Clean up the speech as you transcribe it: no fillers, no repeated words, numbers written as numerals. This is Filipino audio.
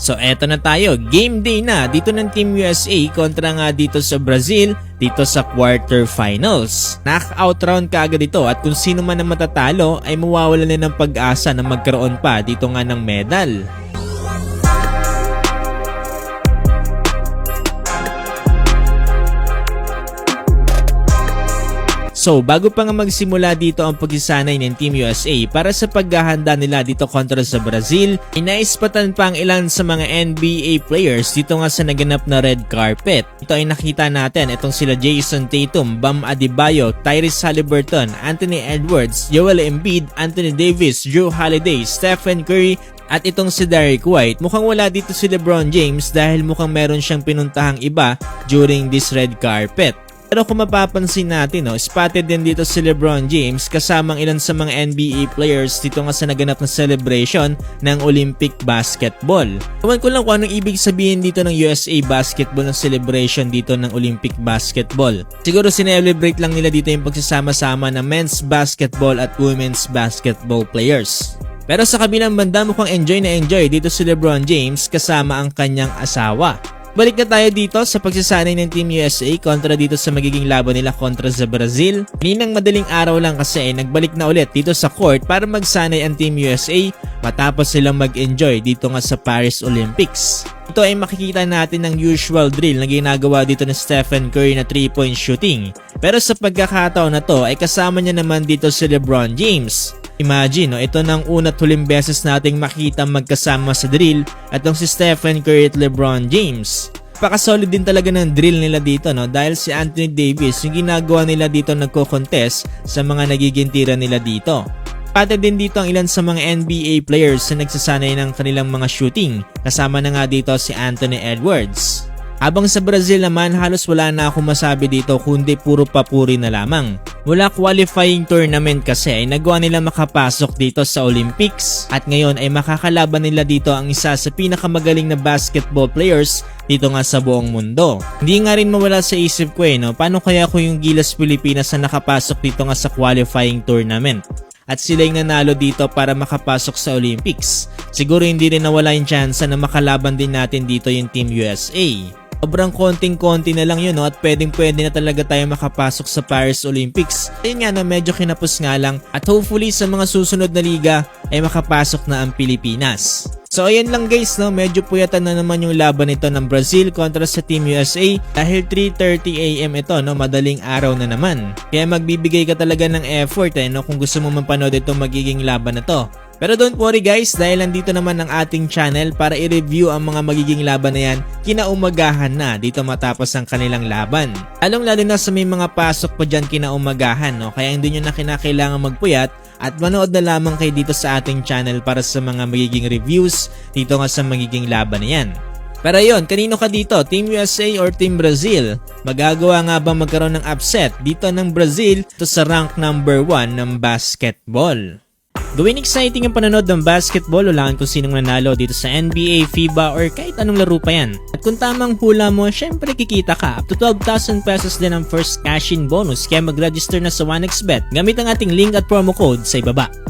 So eto na tayo, game day na dito ng Team USA kontra nga dito sa Brazil dito sa quarterfinals. Knockout round kaagad ito at kung sino man ang matatalo ay mawawalan na ng pag-asa na magkaroon pa dito nga ng medal. So, bago pa nga magsimula dito ang pagsisanay ng Team USA para sa paghahanda nila dito kontra sa Brazil, inaispatan pa ang ilan sa mga NBA players dito nga sa naganap na red carpet. Ito ay nakita natin itong sila Jason Tatum, Bam Adebayo, Tyrese Haliburton, Anthony Edwards, Joel Embiid, Anthony Davis, Jrue Holiday, Stephen Curry, at itong si Derrick White. Mukhang wala dito si LeBron James dahil mukhang meron siyang pinuntahang iba during this red carpet. Pero kung mapapansin natin, spotted din dito si LeBron James kasamang ilan sa mga NBA players dito nga sa naganap na celebration ng Olympic basketball. Ewan ko lang kung anong ibig sabihin dito ng USA basketball ng celebration dito ng Olympic basketball. Siguro sinelebrate lang nila dito yung pagsasama-sama ng men's basketball at women's basketball players. Pero sa kabilang banda mukhang enjoy na enjoy dito si LeBron James kasama ang kanyang asawa. Balik na tayo dito sa pagsasanay ng Team USA kontra dito sa magiging laban nila kontra sa Brazil. Kaninang madaling araw lang kasi nagbalik na ulit dito sa court para magsanay ang Team USA matapos silang mag-enjoy dito nga sa Paris Olympics. Ito ay makikita natin ng usual drill na ginagawa dito ni Stephen Curry na 3-point shooting. Pero sa pagkakataon na to ay kasama niya naman dito si LeBron James. Imagine, ito nang una't huling beses nating makita magkasama sa drill at si Stephen Curry at LeBron James. Pakasolid din talaga ng drill nila dito dahil si Anthony Davis yung ginagawa nila dito nagko-contest sa mga nagiging tira nila dito. Pati din dito ang ilan sa mga NBA players na nagsasanay ng kanilang mga shooting, kasama na nga dito si Anthony Edwards. Habang sa Brazil naman halos wala na akong masabi dito kundi puro papuri na lamang. Mula qualifying tournament kasi ay nagawa nila makapasok dito sa Olympics at ngayon ay makakalaban nila dito ang isa sa pinakamagaling na basketball players dito nga sa buong mundo. Hindi nga rin mawala sa isip ko paano kaya ko yung Gilas Pilipinas na nakapasok dito nga sa qualifying tournament? At sila yung nanalo dito para makapasok sa Olympics. Siguro hindi rin nawala yung chance na makalaban din natin dito yung Team USA. Sobrang konting-konti na lang yun at pwedeng-pwede na talaga tayo makapasok sa Paris Olympics. Ayun nga medyo kinapos nga lang at hopefully sa mga susunod na liga ay makapasok na ang Pilipinas. So ayan lang guys, medyo puyatan na naman yung laban nito ng Brazil kontra sa Team USA dahil 3:30 AM ito, madaling araw na naman. Kaya magbibigay ka talaga ng effort kung gusto mo mapanood itong magiging laban na to. Pero don't worry guys dahil nandito naman ang ating channel para i-review ang mga magiging laban na yan kinaumagahan na dito matapos ang kanilang laban. Lalo na sa may mga pasok pa dyan kinaumagahan, kaya hindi nyo na kinakailangan magpuyat at manood na lamang kayo dito sa ating channel para sa mga magiging reviews dito nga sa magiging laban na yan. Pero yun, kanino ka dito? Team USA or Team Brazil? Magagawa nga ba magkaroon ng upset dito ng Brazil to sa rank number 1 ng basketball? Gawin exciting ang panonood ng basketball, ulangan kung sinong nanalo dito sa NBA, FIBA or kahit anong laro pa yan. At kung tamang hula mo, syempre kikita ka. Up to 12,000 pesos din ang first cash-in bonus kaya mag-register na sa 1xBet gamit ang ating link at promo code sa ibaba.